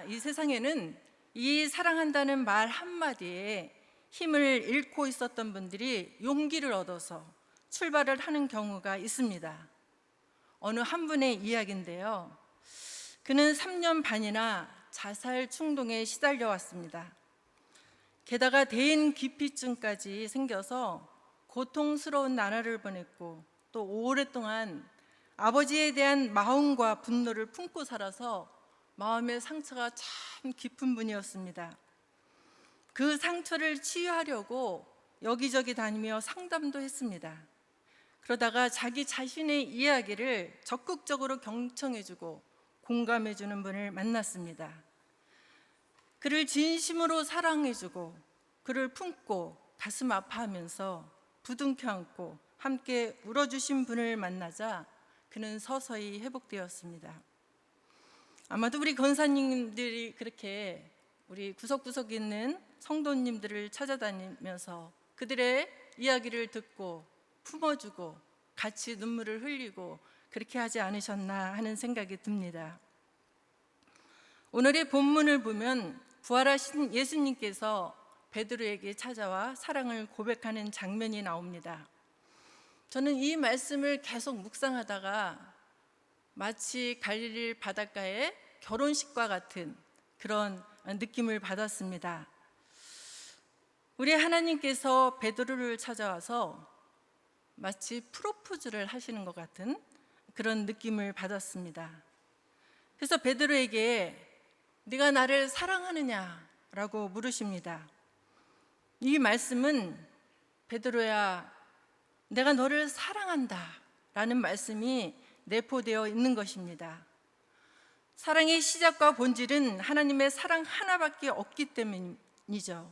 이 세상에는 이 사랑한다는 말 한마디에 힘을 잃고 있었던 분들이 용기를 얻어서 출발을 하는 경우가 있습니다. 어느 한 분의 이야기인데요. 그는 3년 반이나 자살 충동에 시달려 왔습니다. 게다가 대인 기피증까지 생겨서 고통스러운 나날을 보냈고 또 오랫동안 아버지에 대한 마음과 분노를 품고 살아서 마음의 상처가 참 깊은 분이었습니다. 그 상처를 치유하려고 여기저기 다니며 상담도 했습니다. 그러다가 자기 자신의 이야기를 적극적으로 경청해주고 공감해주는 분을 만났습니다. 그를 진심으로 사랑해주고 그를 품고 가슴 아파하면서 부둥켜 안고 함께 울어주신 분을 만나자 그는 서서히 회복되었습니다. 아마도 우리 권사님들이 그렇게 우리 구석구석에 있는 성도님들을 찾아다니면서 그들의 이야기를 듣고 품어주고 같이 눈물을 흘리고 그렇게 하지 않으셨나 하는 생각이 듭니다. 오늘의 본문을 보면 부활하신 예수님께서 베드로에게 찾아와 사랑을 고백하는 장면이 나옵니다. 저는 이 말씀을 계속 묵상하다가 마치 갈릴리 바닷가의 결혼식과 같은 그런 느낌을 받았습니다. 우리 하나님께서 베드로를 찾아와서 마치 프로포즈를 하시는 것 같은 그런 느낌을 받았습니다. 그래서 베드로에게 네가 나를 사랑하느냐라고 물으십니다. 이 말씀은 베드로야, 내가 너를 사랑한다 라는 말씀이 내포되어 있는 것입니다. 사랑의 시작과 본질은 하나님의 사랑 하나밖에 없기 때문이죠.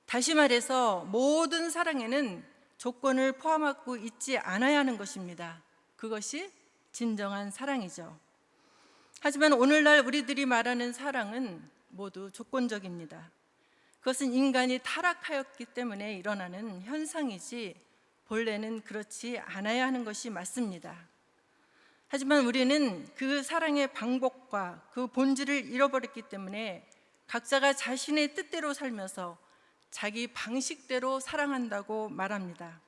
다시 말해서 모든 사랑에는 조건을 포함하고 있지 않아야 하는 것입니다. 그것이 진정한 사랑이죠. 하지만 오늘날 우리들이 말하는 사랑은 모두 조건적입니다. 그것은 인간이 타락하였기 때문에 일어나는 현상이지 본래는 그렇지 않아야 하는 것이 맞습니다. 하지만 우리는 그 사랑의 방법과 그 본질을 잃어버렸기 때문에 각자가 자신의 뜻대로 살면서 자기 방식대로 사랑한다고 말합니다.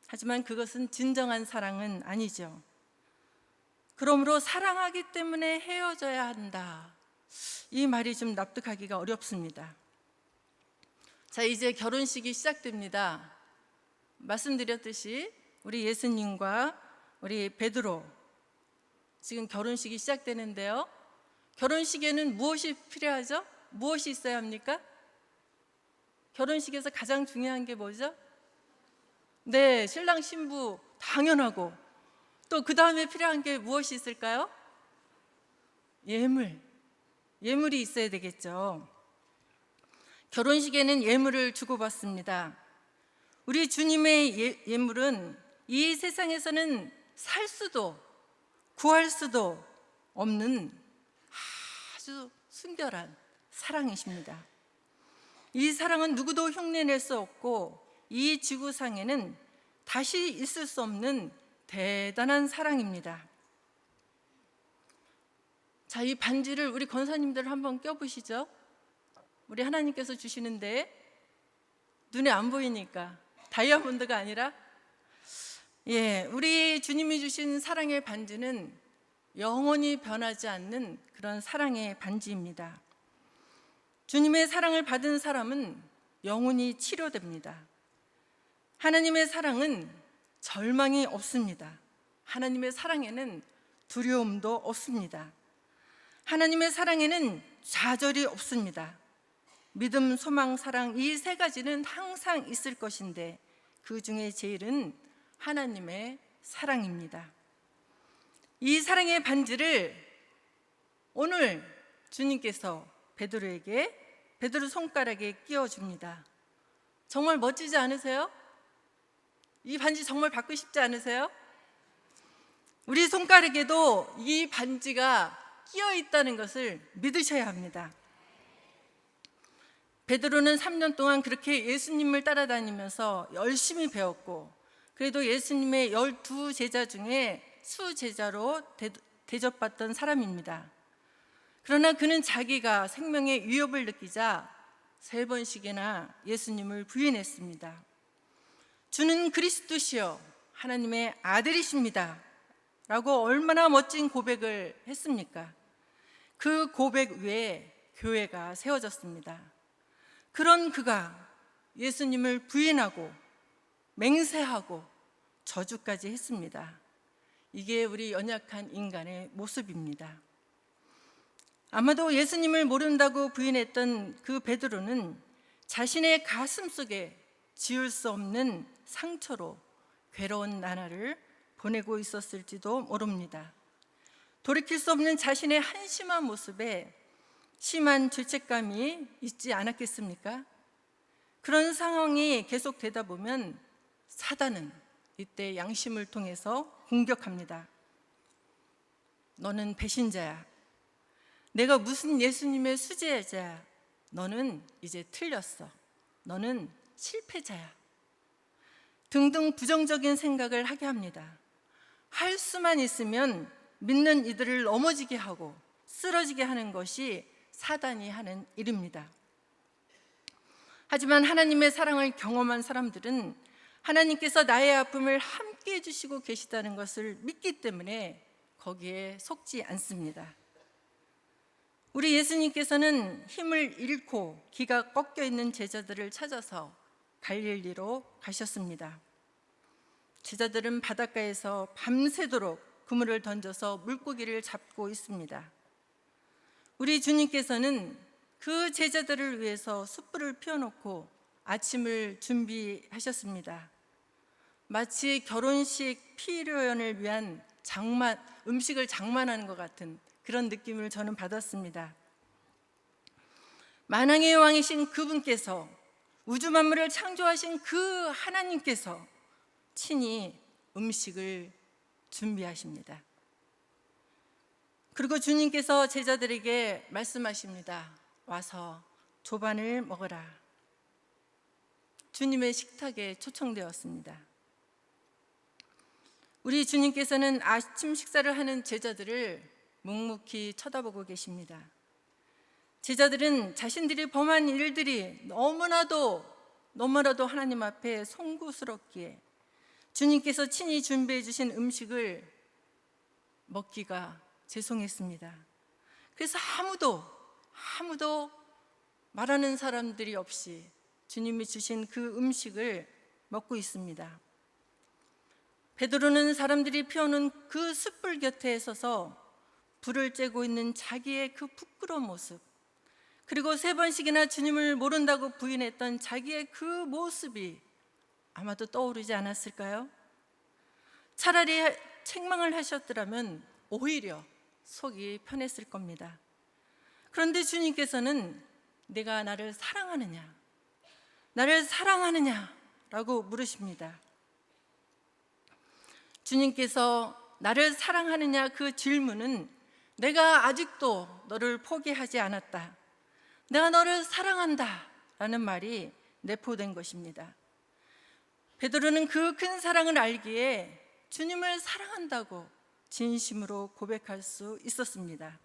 하지만 그것은 진정한 사랑은 아니죠. 그러므로 사랑하기 때문에 헤어져야 한다. 이 말이 좀 납득하기가 어렵습니다. 자, 이제 결혼식이 시작됩니다. 말씀드렸듯이 우리 예수님과 우리 베드로 지금 결혼식이 시작되는데요. 결혼식에는 무엇이 필요하죠? 무엇이 있어야 합니까? 결혼식에서 가장 중요한 게 뭐죠? 네, 신랑 신부 당연하고 또 그 다음에 필요한 게 무엇이 있을까요? 예물이 있어야 되겠죠. 결혼식에는 예물을 주고받습니다. 우리 주님의 예물은 이 세상에서는 살 수도 구할 수도 없는 아주 순결한 사랑이십니다. 이 사랑은 누구도 흉내낼 수 없고 이 지구상에는 다시 있을 수 없는 대단한 사랑입니다. 자, 이 반지를 우리 권사님들 한번 껴보시죠. 우리 하나님께서 주시는데 눈에 안 보이니까 다이아몬드가 아니라 우리 주님이 주신 사랑의 반지는 영원히 변하지 않는 그런 사랑의 반지입니다. 주님의 사랑을 받은 사람은 영원히 치료됩니다. 하나님의 사랑은 절망이 없습니다. 하나님의 사랑에는 두려움도 없습니다. 하나님의 사랑에는 좌절이 없습니다. 믿음, 소망, 사랑 이 세 가지는 항상 있을 것인데 그 중에 제일은 하나님의 사랑입니다. 이 사랑의 반지를 오늘 주님께서 베드로 손가락에 끼워줍니다. 정말 멋지지 않으세요? 이 반지 정말 받고 싶지 않으세요? 우리 손가락에도 이 반지가 끼어 있다는 것을 믿으셔야 합니다. 베드로는 3년 동안 그렇게 예수님을 따라다니면서 열심히 배웠고 그래도 예수님의 12제자 중에 수제자로 대접받던 사람입니다. 그러나 그는 자기가 생명의 위협을 느끼자 3번씩이나 예수님을 부인했습니다. 주는 그리스도시요 하나님의 아들이십니다 라고 얼마나 멋진 고백을 했습니까? 그 고백 외에 교회가 세워졌습니다. 그런 그가 예수님을 부인하고 맹세하고 저주까지 했습니다. 이게 우리 연약한 인간의 모습입니다. 아마도 예수님을 모른다고 부인했던 그 베드로는 자신의 가슴 속에 지울 수 없는 상처로 괴로운 나날을 보내고 있었을지도 모릅니다. 돌이킬 수 없는 자신의 한심한 모습에 심한 죄책감이 있지 않았겠습니까? 그런 상황이 계속되다 보면 사단은 이때 양심을 통해서 공격합니다. 너는 배신자야. 내가 무슨 예수님의 수제자야. 너는 이제 틀렸어. 너는 실패자야. 등등 부정적인 생각을 하게 합니다. 할 수만 있으면 믿는 이들을 넘어지게 하고 쓰러지게 하는 것이 사단이 하는 일입니다. 하지만 하나님의 사랑을 경험한 사람들은 하나님께서 나의 아픔을 함께 해주시고 계시다는 것을 믿기 때문에 거기에 속지 않습니다. 우리 예수님께서는 힘을 잃고 기가 꺾여 있는 제자들을 찾아서 갈릴리로 가셨습니다. 제자들은 바닷가에서 밤새도록 그물을 던져서 물고기를 잡고 있습니다. 우리 주님께서는 그 제자들을 위해서 숯불을 피워놓고 아침을 준비하셨습니다. 마치 결혼식 피로연을 위한 음식을 장만하는 것 같은 그런 느낌을 저는 받았습니다. 만왕의 왕이신 그분께서 우주 만물을 창조하신 그 하나님께서 친히 음식을 준비하십니다. 그리고 주님께서 제자들에게 말씀하십니다. 와서 조반을 먹어라. 주님의 식탁에 초청되었습니다. 우리 주님께서는 아침 식사를 하는 제자들을 묵묵히 쳐다보고 계십니다. 제자들은 자신들이 범한 일들이 너무나도 하나님 앞에 송구스럽기에 주님께서 친히 준비해 주신 음식을 먹기가 죄송했습니다. 그래서 아무도 말하는 사람들이 없이 주님이 주신 그 음식을 먹고 있습니다. 베드로는 사람들이 피워놓은 그 숯불 곁에 서서 불을 쬐고 있는 자기의 그 부끄러운 모습, 그리고 3번씩이나 주님을 모른다고 부인했던 자기의 그 모습이 아마도 떠오르지 않았을까요? 차라리 책망을 하셨더라면 오히려 속이 편했을 겁니다. 그런데 주님께서는 내가 나를 사랑하느냐 라고 물으십니다. 주님께서 나를 사랑하느냐 그 질문은 내가 아직도 너를 포기하지 않았다, 내가 너를 사랑한다 라는 말이 내포된 것입니다. 베드로는 그 큰 사랑을 알기에 주님을 사랑한다고 진심으로 고백할 수 있었습니다.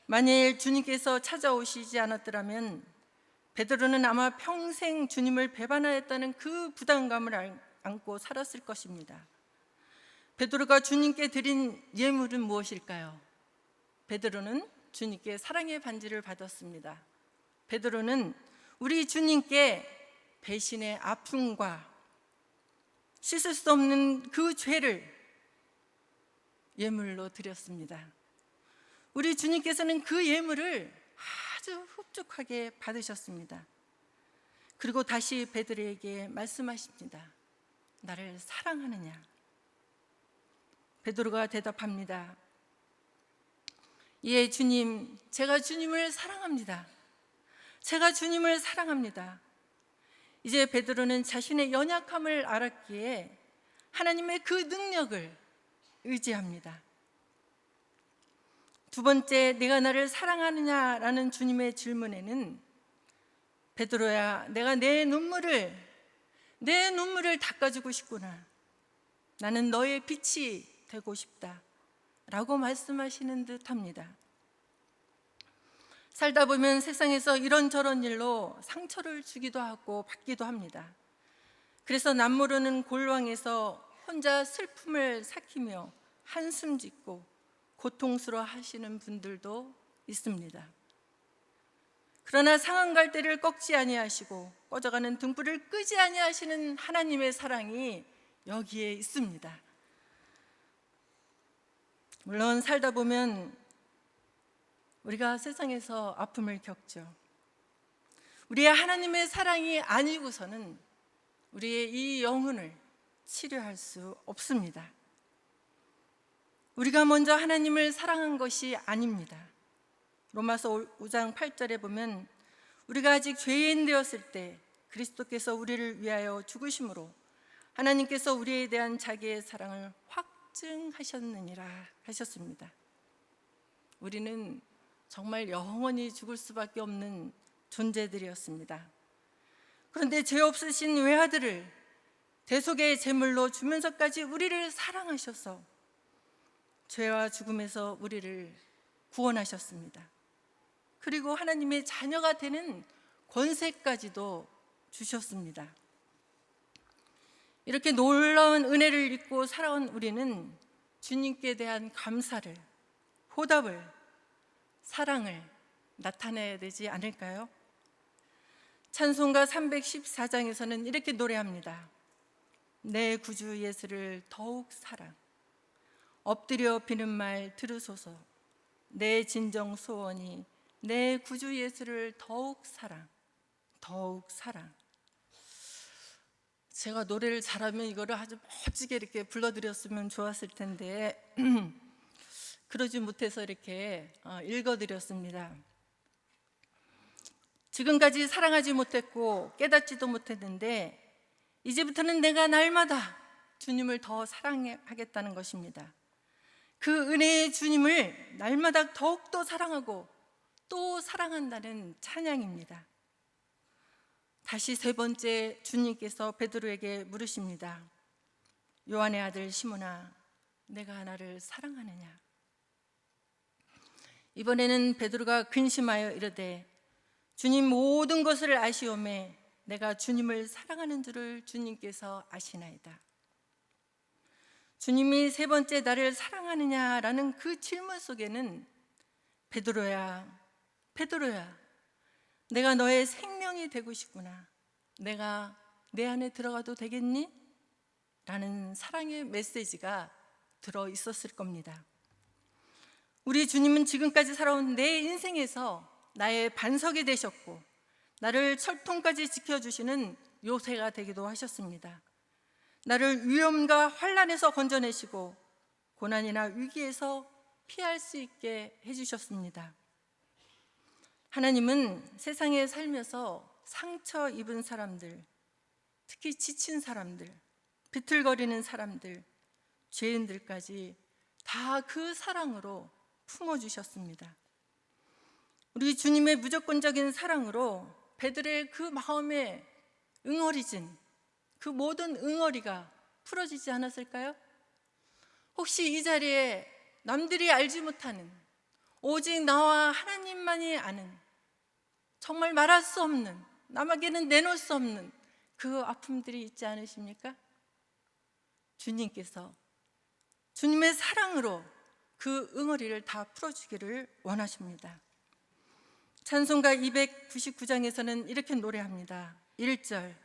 만일 주님께서 찾아오시지 않았더라면 베드로는 아마 평생 주님을 배반하였다는 그 부담감을 안고 살았을 것입니다. 베드로가 주님께 드린 예물은 무엇일까요? 베드로는 주님께 사랑의 반지를 받았습니다. 베드로는 우리 주님께 배신의 아픔과 씻을 수 없는 그 죄를 예물로 드렸습니다. 우리 주님께서는 그 예물을 아주 흡족하게 받으셨습니다. 그리고 다시 베드로에게 말씀하십니다. 나를 사랑하느냐? 베드로가 대답합니다. 예, 주님, 제가 주님을 사랑합니다. 제가 주님을 사랑합니다. 이제 베드로는 자신의 연약함을 알았기에 하나님의 그 능력을 의지합니다. 두 번째, 내가 나를 사랑하느냐라는 주님의 질문에는 베드로야, 내가 내 눈물을 닦아주고 싶구나. 나는 너의 빛이 되고 싶다 라고 말씀하시는 듯합니다. 살다 보면 세상에서 이런저런 일로 상처를 주기도 하고 받기도 합니다. 그래서 남모르는 골방에서 혼자 슬픔을 삭히며 한숨 짓고 고통스러워 하시는 분들도 있습니다. 그러나 상한 갈대를 꺾지 아니하시고 꺼져가는 등불을 끄지 아니하시는 하나님의 사랑이 여기에 있습니다. 물론 살다 보면 우리가 세상에서 아픔을 겪죠. 우리의 하나님의 사랑이 아니고서는 우리의 이 영혼을 치료할 수 없습니다. 우리가 먼저 하나님을 사랑한 것이 아닙니다. 로마서 5장 8절에 보면 우리가 아직 죄인 되었을 때 그리스도께서 우리를 위하여 죽으심으로 하나님께서 우리에 대한 자기의 사랑을 확증하셨느니라 하셨습니다. 우리는 정말 영원히 죽을 수밖에 없는 존재들이었습니다. 그런데 죄 없으신 외아들을 대속의 제물로 주면서까지 우리를 사랑하셔서 죄와 죽음에서 우리를 구원하셨습니다. 그리고 하나님의 자녀가 되는 권세까지도 주셨습니다. 이렇게 놀라운 은혜를 입고 살아온 우리는 주님께 대한 감사를, 보답을, 사랑을 나타내야 되지 않을까요? 찬송가 314장에서는 이렇게 노래합니다. 내 구주 예수를 더욱 사랑, 엎드려 비는 말 들으소서. 내 진정 소원이 내 구주 예수를 더욱 사랑, 더욱 사랑. 제가 노래를 잘하면 이거를 아주 멋지게 이렇게 불러드렸으면 좋았을 텐데 그러지 못해서 이렇게 읽어드렸습니다. 지금까지 사랑하지 못했고 깨닫지도 못했는데 이제부터는 내가 날마다 주님을 더 사랑하겠다는 것입니다. 그 은혜의 주님을 날마다 더욱더 사랑하고 또 사랑한다는 찬양입니다. 다시 세 번째 주님께서 베드로에게 물으십니다. 요한의 아들 시몬아, 내가 나를 사랑하느냐? 이번에는 베드로가 근심하여 이르되 주님 모든 것을 아시오매 내가 주님을 사랑하는 줄을 주님께서 아시나이다. 주님이 세 번째 나를 사랑하느냐라는 그 질문 속에는 베드로야, 베드로야, 내가 너의 생명이 되고 싶구나. 내가 내 안에 들어가도 되겠니? 라는 사랑의 메시지가 들어 있었을 겁니다. 우리 주님은 지금까지 살아온 내 인생에서 나의 반석이 되셨고 나를 철통까지 지켜주시는 요새가 되기도 하셨습니다. 나를 위험과 환난에서 건져내시고 고난이나 위기에서 피할 수 있게 해주셨습니다. 하나님은 세상에 살면서 상처 입은 사람들, 특히 지친 사람들, 비틀거리는 사람들, 죄인들까지 다 그 사랑으로 품어주셨습니다. 우리 주님의 무조건적인 사랑으로 베드로의 그 마음에 응어리진 그 모든 응어리가 풀어지지 않았을까요? 혹시 이 자리에 남들이 알지 못하는 오직 나와 하나님만이 아는 정말 말할 수 없는 남에게는 내놓을 수 없는 그 아픔들이 있지 않으십니까? 주님께서 주님의 사랑으로 그 응어리를 다 풀어주기를 원하십니다. 찬송가 299장에서는 이렇게 노래합니다. 1절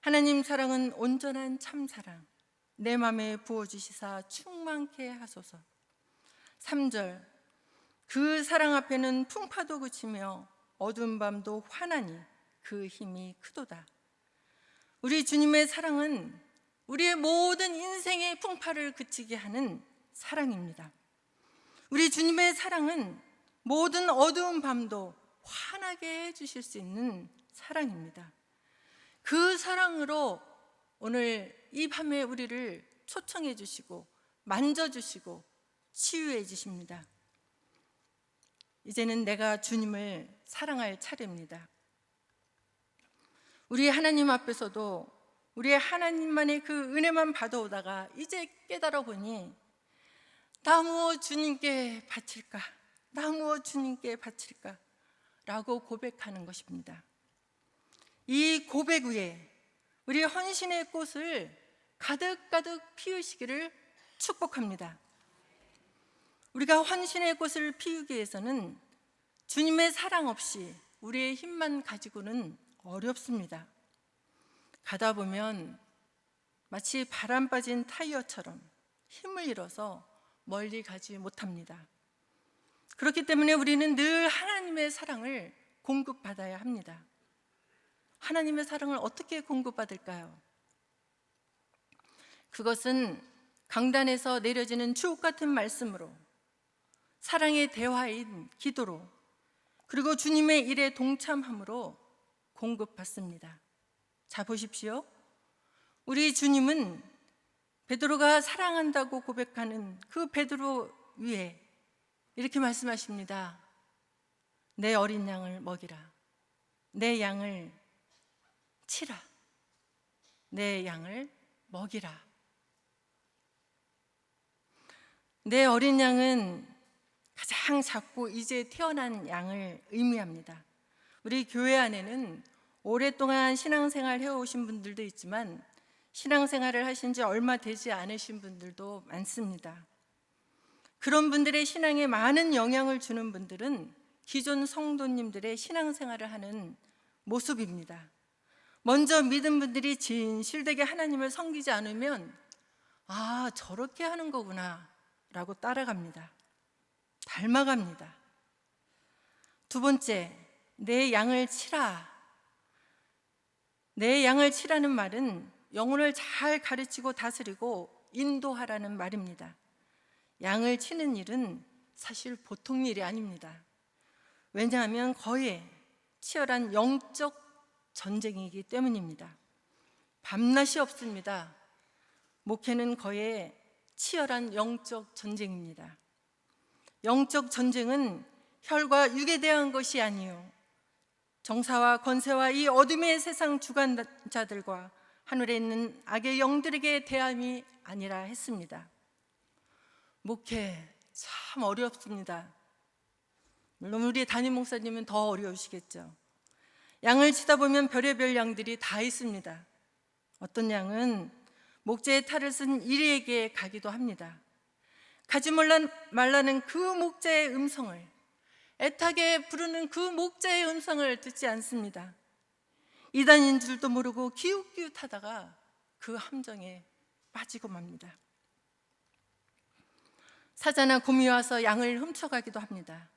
하나님 사랑은 온전한 참사랑 내 맘에 부어주시사 충만케 하소서. 3절 그 사랑 앞에는 풍파도 그치며 어두운 밤도 환하니 그 힘이 크도다. 우리 주님의 사랑은 우리의 모든 인생의 풍파를 그치게 하는 사랑입니다. 우리 주님의 사랑은 모든 어두운 밤도 환하게 해주실 수 있는 사랑입니다. 그 사랑으로 오늘 이 밤에 우리를 초청해 주시고 만져주시고 치유해 주십니다. 이제는 내가 주님을 사랑할 차례입니다. 우리 하나님 앞에서도 우리의 하나님만의 그 은혜만 받아오다가 이제 깨달아 보니 나 무엇 주님께 바칠까? 나 무엇 주님께 바칠까? 라고 고백하는 것입니다. 이 고백 위에 우리 헌신의 꽃을 가득가득 피우시기를 축복합니다. 우리가 헌신의 꽃을 피우기 위해서는 주님의 사랑 없이 우리의 힘만 가지고는 어렵습니다. 가다 보면 마치 바람 빠진 타이어처럼 힘을 잃어서 멀리 가지 못합니다. 그렇기 때문에 우리는 늘 하나님의 사랑을 공급받아야 합니다. 하나님의 사랑을 어떻게 공급받을까요? 그것은 강단에서 내려지는 주옥 같은 말씀으로, 사랑의 대화인 기도로, 그리고 주님의 일에 동참함으로 공급받습니다. 자, 보십시오. 우리 주님은 베드로가 사랑한다고 고백하는 그 베드로 위에 이렇게 말씀하십니다. 내 어린 양을 먹이라. 내 양을 치라. 내 양을 먹이라. 내 어린 양은 가장 작고 이제 태어난 양을 의미합니다. 우리 교회 안에는 오랫동안 신앙생활 해오신 분들도 있지만 신앙생활을 하신 지 얼마 되지 않으신 분들도 많습니다. 그런 분들의 신앙에 많은 영향을 주는 분들은 기존 성도님들의 신앙생활을 하는 모습입니다. 먼저 믿은 분들이 진실되게 하나님을 섬기지 않으면 아, 저렇게 하는 거구나 라고 따라갑니다. 닮아갑니다. 두 번째, 내 양을 치라. 내 양을 치라는 말은 영혼을 잘 가르치고 다스리고 인도하라는 말입니다. 양을 치는 일은 사실 보통 일이 아닙니다. 왜냐하면 거의 치열한 영적 전쟁이기 때문입니다. 밤낮이 없습니다. 목회는 거의 치열한 영적 전쟁입니다. 영적 전쟁은 혈과 육에 대한 것이 아니요 정사와 권세와 이 어둠의 세상 주관자들과 하늘에 있는 악의 영들에게 대함이 아니라 했습니다. 목회 참 어렵습니다. 물론 우리 담임 목사님은 더 어려우시겠죠. 양을 치다 보면 별의별 양들이 다 있습니다. 어떤 양은 목재의 탈을 쓴 이리에게 가기도 합니다. 가지 말라는 그 목자의 음성을, 애타게 부르는 그 목자의 음성을 듣지 않습니다. 이단인 줄도 모르고 기웃기웃하다가 그 함정에 빠지고 맙니다. 사자나 곰이 와서 양을 훔쳐가기도 합니다.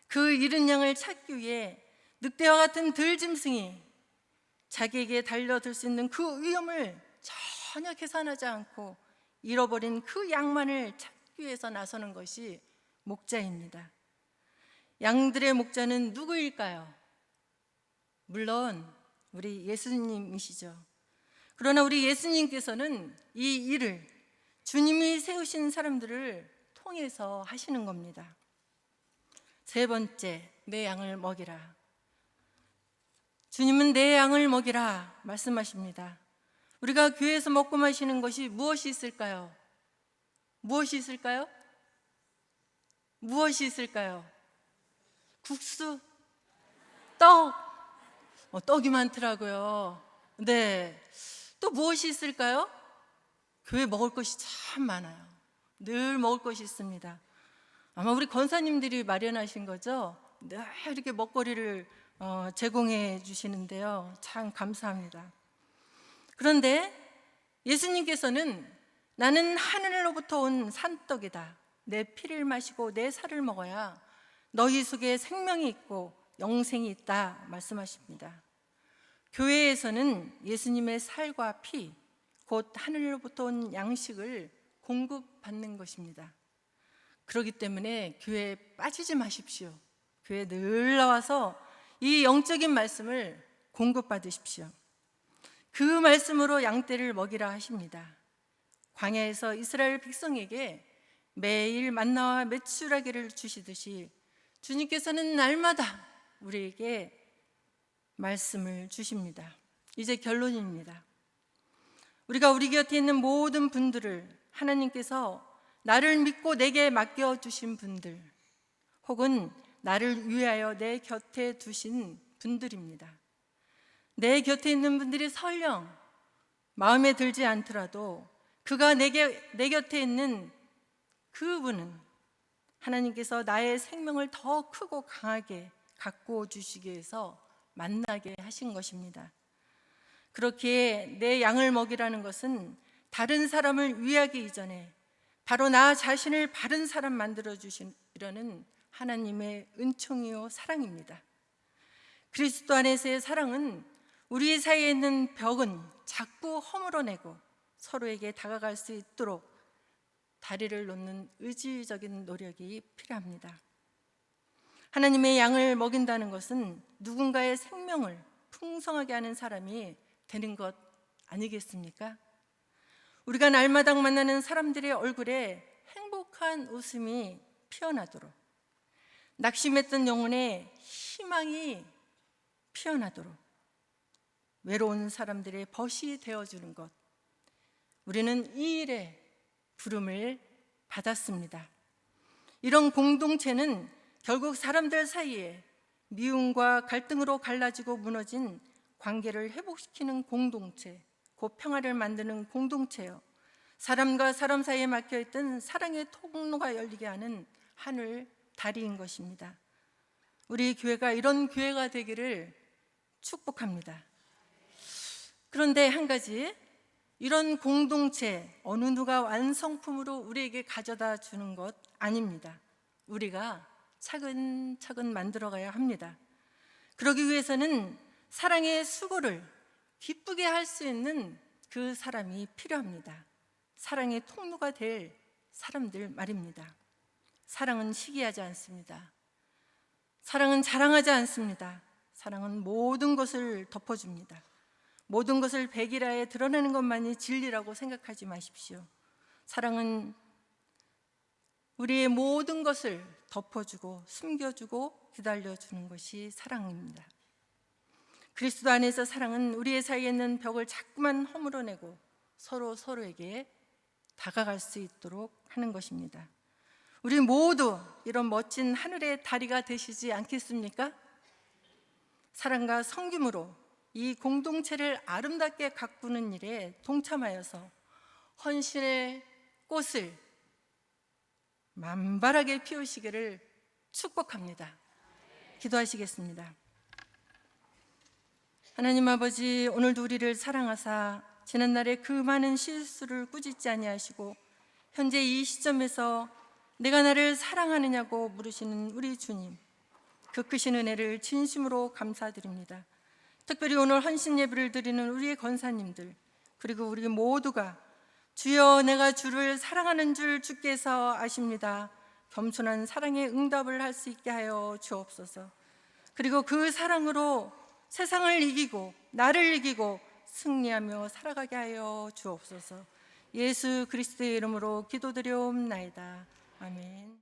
그 잃은 양을 찾기 위해 늑대와 같은 들짐승이 자기에게 달려들 수 있는 그 위험을 전혀 계산하지 않고 잃어버린 그 양만을 찾기 위해서 나서는 것이 목자입니다. 양들의 목자는 누구일까요? 물론 우리 예수님이시죠. 그러나 우리 예수님께서는 이 일을 주님이 세우신 사람들을 통해서 하시는 겁니다. 세 번째, 내 양을 먹이라. 주님은 내 양을 먹이라 말씀하십니다. 우리가 교회에서 먹고 마시는 것이 무엇이 있을까요? 무엇이 있을까요? 무엇이 있을까요? 국수? 떡? 떡이 많더라고요. 네. 또 무엇이 있을까요? 교회 먹을 것이 참 많아요. 늘 먹을 것이 있습니다. 아마 우리 권사님들이 마련하신 거죠? 늘 이렇게 먹거리를 제공해 주시는데요. 참 감사합니다. 그런데 예수님께서는 나는 하늘로부터 온 산떡이다. 내 피를 마시고 내 살을 먹어야 너희 속에 생명이 있고 영생이 있다 말씀하십니다. 교회에서는 예수님의 살과 피, 곧 하늘로부터 온 양식을 공급받는 것입니다. 그렇기 때문에 교회에 빠지지 마십시오. 교회에 늘 나와서 이 영적인 말씀을 공급받으십시오. 그 말씀으로 양떼를 먹이라 하십니다. 광야에서 이스라엘 백성에게 매일 만나와 메추라기를 주시듯이 주님께서는 날마다 우리에게 말씀을 주십니다. 이제 결론입니다. 우리가 우리 곁에 있는 모든 분들을 하나님께서 나를 믿고 내게 맡겨주신 분들, 혹은 나를 위하여 내 곁에 두신 분들입니다. 내 곁에 있는 분들이 설령 마음에 들지 않더라도 그가 내 곁에 있는 그분은 하나님께서 나의 생명을 더 크고 강하게 갖고 주시기 위해서 만나게 하신 것입니다. 그렇게 내 양을 먹이라는 것은 다른 사람을 위하기 이전에 바로 나 자신을 바른 사람 만들어 주시려는 하나님의 은총이요 사랑입니다. 그리스도 안에서의 사랑은 우리 사이에 있는 벽은 자꾸 허물어내고 서로에게 다가갈 수 있도록 다리를 놓는 의지적인 노력이 필요합니다. 하나님의 양을 먹인다는 것은 누군가의 생명을 풍성하게 하는 사람이 되는 것 아니겠습니까? 우리가 날마다 만나는 사람들의 얼굴에 행복한 웃음이 피어나도록, 낙심했던 영혼에 희망이 피어나도록, 외로운 사람들의 벗이 되어주는 것, 우리는 이 일에 부름을 받았습니다. 이런 공동체는 결국 사람들 사이에 미움과 갈등으로 갈라지고 무너진 관계를 회복시키는 공동체, 곧 평화를 만드는 공동체요, 사람과 사람 사이에 막혀있던 사랑의 통로가 열리게 하는 하늘 다리인 것입니다. 우리 교회가 이런 교회가 되기를 축복합니다. 그런데 한 가지, 이런 공동체 어느 누가 완성품으로 우리에게 가져다 주는 것 아닙니다. 우리가 차근차근 만들어가야 합니다. 그러기 위해서는 사랑의 수고를 기쁘게 할 수 있는 그 사람이 필요합니다. 사랑의 통로가 될 사람들 말입니다. 사랑은 시기하지 않습니다. 사랑은 자랑하지 않습니다. 사랑은 모든 것을 덮어줍니다. 모든 것을 백일하에 드러내는 것만이 진리라고 생각하지 마십시오. 사랑은 우리의 모든 것을 덮어주고 숨겨주고 기다려주는 것이 사랑입니다. 그리스도 안에서 사랑은 우리의 사이에 있는 벽을 자꾸만 허물어내고 서로에게 다가갈 수 있도록 하는 것입니다. 우리 모두 이런 멋진 하늘의 다리가 되시지 않겠습니까? 사랑과 섬김으로 이 공동체를 아름답게 가꾸는 일에 동참하여서 헌신의 꽃을 만발하게 피우시기를 축복합니다. 기도하시겠습니다. 하나님 아버지, 오늘도 우리를 사랑하사 지난날에 그 많은 실수를 꾸짖지 아니하시고 현재 이 시점에서 내가 나를 사랑하느냐고 물으시는 우리 주님, 그 크신 은혜를 진심으로 감사드립니다. 특별히 오늘 헌신 예배를 드리는 우리의 권사님들, 그리고 우리 모두가 주여 내가 주를 사랑하는 줄 주께서 아십니다. 겸손한 사랑의 응답을 할 수 있게 하여 주옵소서. 그리고 그 사랑으로 세상을 이기고 나를 이기고 승리하며 살아가게 하여 주옵소서. 예수 그리스도의 이름으로 기도드려옵나이다. 아멘.